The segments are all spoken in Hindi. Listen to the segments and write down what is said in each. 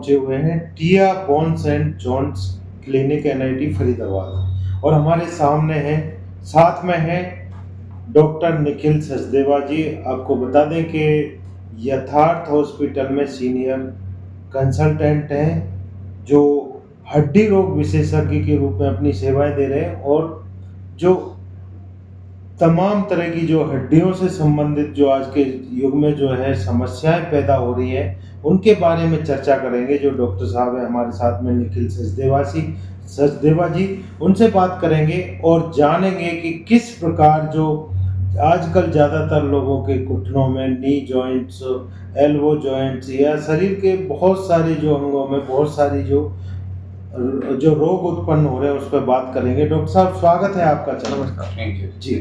पहुंचे हुए हैं Tia bones and joints clinic NIT Faridabad. और हमारे सामने हैं, साथ में है डॉक्टर निखिल सचदेवा जी। आपको बता दें कि यथार्थ हॉस्पिटल में सीनियर कंसल्टेंट हैं, जो हड्डी रोग विशेषज्ञ के रूप में अपनी सेवाएं दे रहे हैं और जो तमाम तरह की जो हड्डियों से संबंधित जो आज के युग में जो है समस्याएं पैदा हो रही हैं, उनके बारे में चर्चा करेंगे। जो डॉक्टर साहब हैं हमारे साथ में निखिल सचदेवा जी, उनसे बात करेंगे और जानेंगे कि किस प्रकार जो आजकल ज़्यादातर लोगों के घुटनों में नी जॉइंट्स, एल्बो जॉइंट्स या शरीर के बहुत सारे जो अंगों में बहुत सारी जो जो रोग उत्पन्न हो रहे हैं उस पर बात करेंगे। डॉक्टर साहब, स्वागत है आपका चैनल। नमस्कार, थैंक यू जी,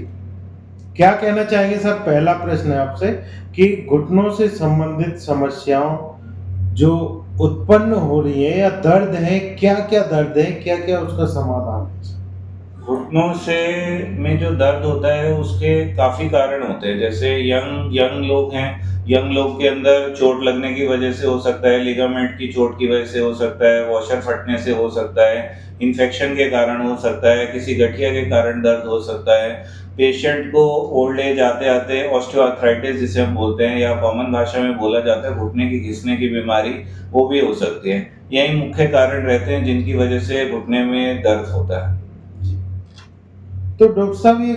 क्या कहना चाहेंगे सर? पहला प्रश्न है आपसे कि घुटनों से संबंधित समस्याओं जो उत्पन्न हो रही है या दर्द है, क्या क्या दर्द है, क्या क्या उसका समाधान है? घुटनों से में जो दर्द होता है उसके काफ़ी कारण होते हैं। जैसे यंग लोग हैं, यंग लोग के अंदर चोट लगने की वजह से हो सकता है, लिगामेंट की चोट की वजह से हो सकता है, वॉशर फटने से हो सकता है, इन्फेक्शन के कारण हो सकता है, किसी गठिया के कारण दर्द हो सकता है। पेशेंट को ओल्ड एज आते आते ऑस्टियोआर्थराइटिस जिसे हम बोलते हैं या कॉमन भाषा में बोला जाता है घुटने की घिसने की बीमारी, वो भी हो सकती है। यही मुख्य कारण रहते हैं जिनकी वजह से घुटने में दर्द होता है। तो डॉक्टर साहब, ये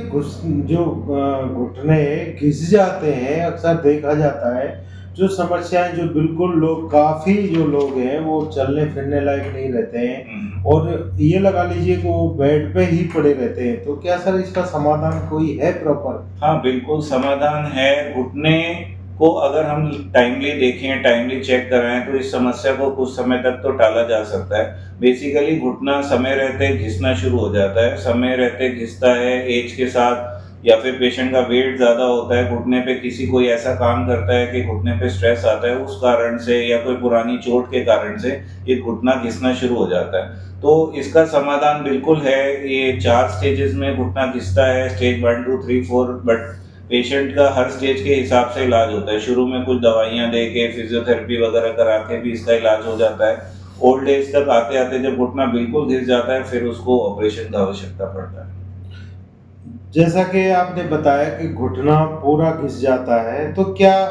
घुटने घिस जाते हैं, अक्सर देखा जाता है जो समस्याएं जो बिल्कुल लोग, काफी जो लोग हैं वो चलने फिरने लायक नहीं रहते हैं और ये लगा लीजिए कि वो बेड पे ही पड़े रहते हैं। तो क्या सर इसका समाधान कोई है प्रॉपर? हाँ, बिल्कुल समाधान है। घुटने को अगर हम टाइमली देखें, टाइमली चेक कराएं तो इस समस्या को कुछ समय तक तो टाला जा सकता है। बेसिकली घुटना समय रहते घिसना शुरू हो जाता है, समय रहते घिसता है एज के साथ, या फिर पेशेंट का वेट ज़्यादा होता है, घुटने पे किसी कोई ऐसा काम करता है कि घुटने पे स्ट्रेस आता है, उस कारण से या कोई पुरानी चोट के कारण से ये घुटना घिसना शुरू हो जाता है। तो इसका समाधान बिल्कुल है। ये 4 स्टेजेस में घुटना घिसता है, स्टेज 1, 2, 3, 4, बट पेशेंट का हर स्टेज के हिसाब से इलाज होता है। शुरू में कुछ दवाइयाँ दे के, फिजियोथेरेपी वगैरह करा के भी इसका इलाज हो जाता है। ओल्ड एज तक आते आते जब घुटना बिल्कुल घिस जाता है फिर उसको ऑपरेशन की आवश्यकता पड़ता है। जैसा कि आपने बताया कि घुटना पूरा घिस जाता है, तो क्या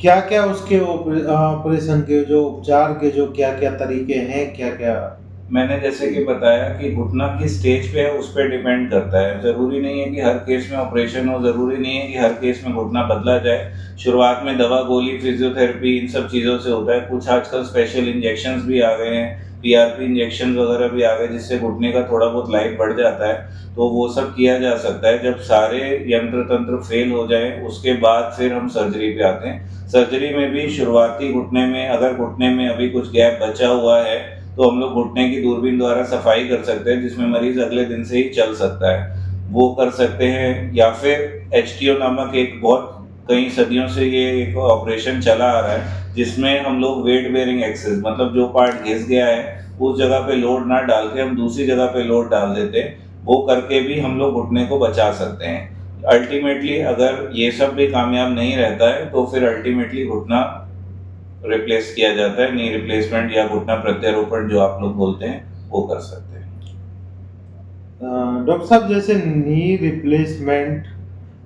क्या क्या उसके ऑपरेशन के जो उपचार के जो क्या क्या तरीके हैं, क्या क्या? मैंने जैसे कि बताया कि घुटना किस स्टेज पे है उस पे डिपेंड करता है। ज़रूरी नहीं है कि हर केस में ऑपरेशन हो, ज़रूरी नहीं है कि हर केस में घुटना बदला जाए। शुरुआत में दवा, गोली, फिजियोथेरेपी इन सब चीज़ों से होता है। कुछ आजकल स्पेशल इंजेक्शंस भी आ गए हैं, पीआरपी इंजेक्शन वगैरह भी आ गए जिससे घुटने का थोड़ा बहुत लाइफ बढ़ जाता है। तो वो सब किया जा सकता है। जब सारे यंत्र तंत्र फेल हो जाए उसके बाद फिर हम सर्जरी पे आते हैं। सर्जरी में भी शुरुआती घुटने में अगर घुटने में अभी कुछ गैप बचा हुआ है तो हम लोग घुटने की दूरबीन द्वारा सफाई कर सकते हैं, जिसमें मरीज अगले दिन से ही चल सकता है, वो कर सकते हैं। या फिर एचटीओ नामक एक बहुत कई सदियों से ये एक ऑपरेशन चला आ रहा है जिसमें हम लोग वेट बेयरिंग एक्सेस, मतलब जो पार्ट घिस गया है उस जगह पे लोड ना डाल के हम दूसरी जगह पे लोड डाल देते हैं। वो करके भी हम लोग घुटने को बचा सकते हैं। अल्टीमेटली अगर ये सब भी कामयाब नहीं रहता है तो फिर अल्टीमेटली घुटना रिप्लेस किया जाता है। नी रिप्लेसमेंट या घुटना प्रत्यारोपण जो आप लोग बोलते हैं वो कर सकते हैं। डॉक्टर साहब, जैसे नी रिप्लेसमेंट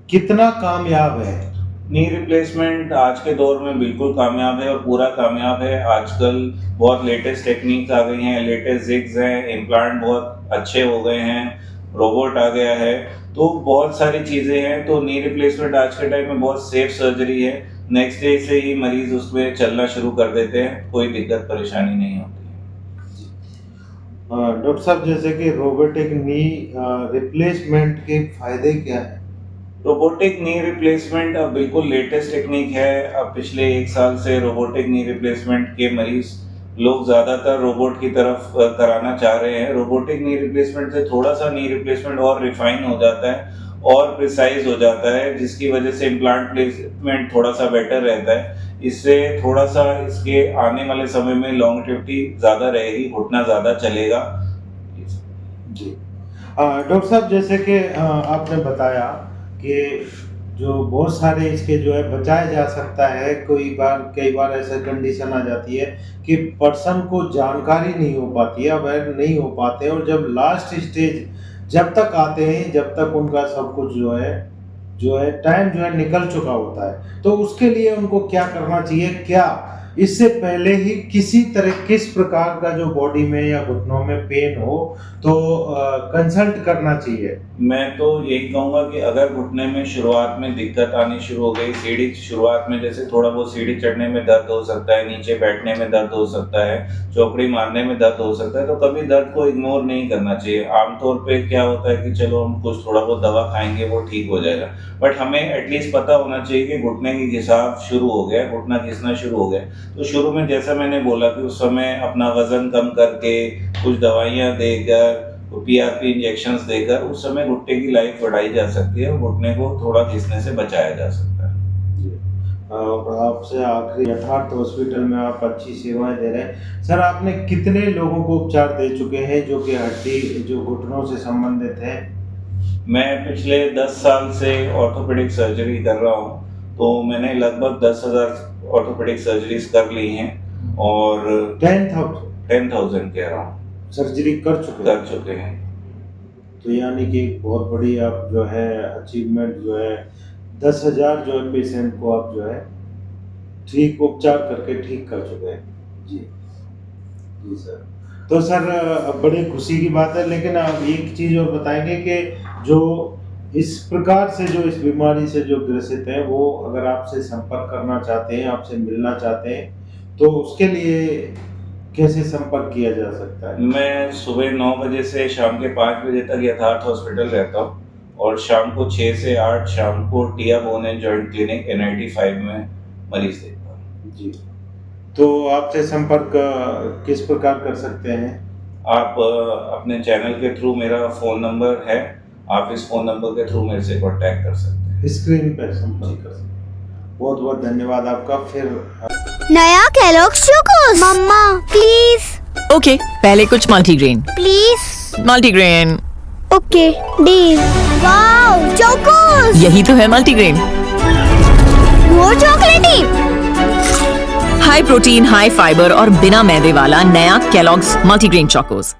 कितना कामयाब है? नी रिप्लेसमेंट आज के दौर में बिल्कुल कामयाब है और पूरा कामयाब है। आजकल बहुत लेटेस्ट टेक्निक्स आ गई हैं, लेटेस्ट जिग्स हैं, इम्प्लांट बहुत अच्छे हो गए हैं, रोबोट आ गया है, तो बहुत सारी चीज़ें हैं। तो नी रिप्लेसमेंट आज के टाइम में बहुत सेफ सर्जरी है। नेक्स्ट डे से ही मरीज उसमें चलना शुरू कर देते हैं, कोई दिक्कत परेशानी नहीं होती है। डॉक्टर साहब, जैसे कि रोबोटिक नी रिप्लेसमेंट के फायदे क्या हैं? रोबोटिक नी रिप्लेसमेंट अब बिल्कुल लेटेस्ट टेक्निक है। अब पिछले 1 साल से रोबोटिक नी रिप्लेसमेंट के मरीज लोग ज़्यादातर रोबोट की तरफ कराना चाह रहे हैं। रोबोटिक नी रिप्लेसमेंट से थोड़ा सा नी रिप्लेसमेंट और रिफाइन हो जाता है और प्रिसाइज हो जाता है, जिसकी वजह से इम्प्लांट प्लेसमेंट थोड़ा सा बेटर रहता है। इससे थोड़ा सा इसके आने वाले समय में लॉन्गेविटी ज़्यादा रहेगी, घुटना ज़्यादा चलेगा। जी, डॉक्टर साहब, जैसे कि आपने बताया कि जो बहुत सारे इसके जो है बचाया जा सकता है। कई बार ऐसा कंडीशन आ जाती है कि पर्सन को जानकारी नहीं हो पाती है, अवेयर नहीं हो पाते, और जब लास्ट स्टेज जब तक आते हैं, जब तक उनका सब कुछ जो है टाइम जो है निकल चुका होता है, तो उसके लिए उनको क्या करना चाहिए? क्या इससे पहले ही किस प्रकार का जो बॉडी में या घुटनों में पेन हो तो कंसल्ट करना चाहिए? मैं तो यही कहूँगा कि अगर घुटने में शुरुआत में दिक्कत आनी शुरू हो गई, सीढ़ी शुरुआत में जैसे थोड़ा बहुत सीढ़ी चढ़ने में दर्द हो सकता है, नीचे बैठने में दर्द हो सकता है, चौकड़ी मारने में दर्द हो सकता है, तो कभी दर्द को इग्नोर नहीं करना चाहिए। आमतौर पे क्या होता है कि चलो हम कुछ थोड़ा बहुत दवा खाएंगे वो ठीक हो जाएगा, बट हमें एटलीस्ट पता होना चाहिए कि घुटने की घिसाव शुरू हो गया, घुटना घिसना शुरू हो गया। तो शुरू में जैसा मैंने बोला कि उस समय अपना वजन कम करके, कुछ दवाइयाँ देकर, पीआरपी इंजेक्शंस देकर उस समय घुटने की लाइफ बढ़ाई जा सकती है और घुटने को थोड़ा घिसने से बचाया जा सकता है। और आपसे आखिरी, यथार्थ हॉस्पिटल में आप अच्छी सेवाएं दे रहे हैं सर। आपने कितने लोगों को उपचार दे चुके हैं जो कि हड्डी जो घुटनों से संबंधित है? मैं पिछले 10 साल से ऑर्थोपेडिक सर्जरी कर रहा हूँ, तो मैंने लगभग 10,000 ऑर्थोपेडिक सर्जरीज कर ली हैं और 10,000 कह रहा हूँ सर्जरी कर चुके हैं। तो यानी कि एक बहुत बड़ी आप जो है अचीवमेंट जो है 10,000 जो है पेशेंट को आप जो है ठीक उपचार करके ठीक कर चुके हैं। जी जी सर। तो सर बड़ी खुशी की बात है, लेकिन आप एक चीज़ और बताएंगे कि जो इस प्रकार से जो इस बीमारी से जो ग्रसित है वो अगर आपसे संपर्क करना चाहते हैं, आपसे मिलना चाहते हैं, तो उसके लिए कैसे संपर्क किया जा सकता है? मैं सुबह 9 बजे से शाम के 5 बजे तक यथार्थ हॉस्पिटल रहता हूँ और शाम को 6 से 8 शाम को Tia bone and joint clinic NIT 5 में मरीज देखता हूँ। जी, तो आपसे संपर्क किस प्रकार कर सकते हैं? आप अपने चैनल के थ्रू, मेरा फ़ोन नंबर है, आप इस फ़ोन नंबर के थ्रू मेरे से कॉन्टैक्ट कर सकते हैं, स्क्रीन पर संपर्क कर सकते हैं। बहुत बहुत धन्यवाद आपका। फिर नया केलॉग्स चोकोस मम्मा प्लीज। ओके, पहले कुछ multigrain. Please. Multigrain. Okay deal. Wow Chocos, यही तो है मल्टीग्रेन। वो चॉकलेटी, हाई प्रोटीन, हाई फाइबर और बिना मैदे वाला नया केलॉग्स मल्टीग्रेन चोकोस।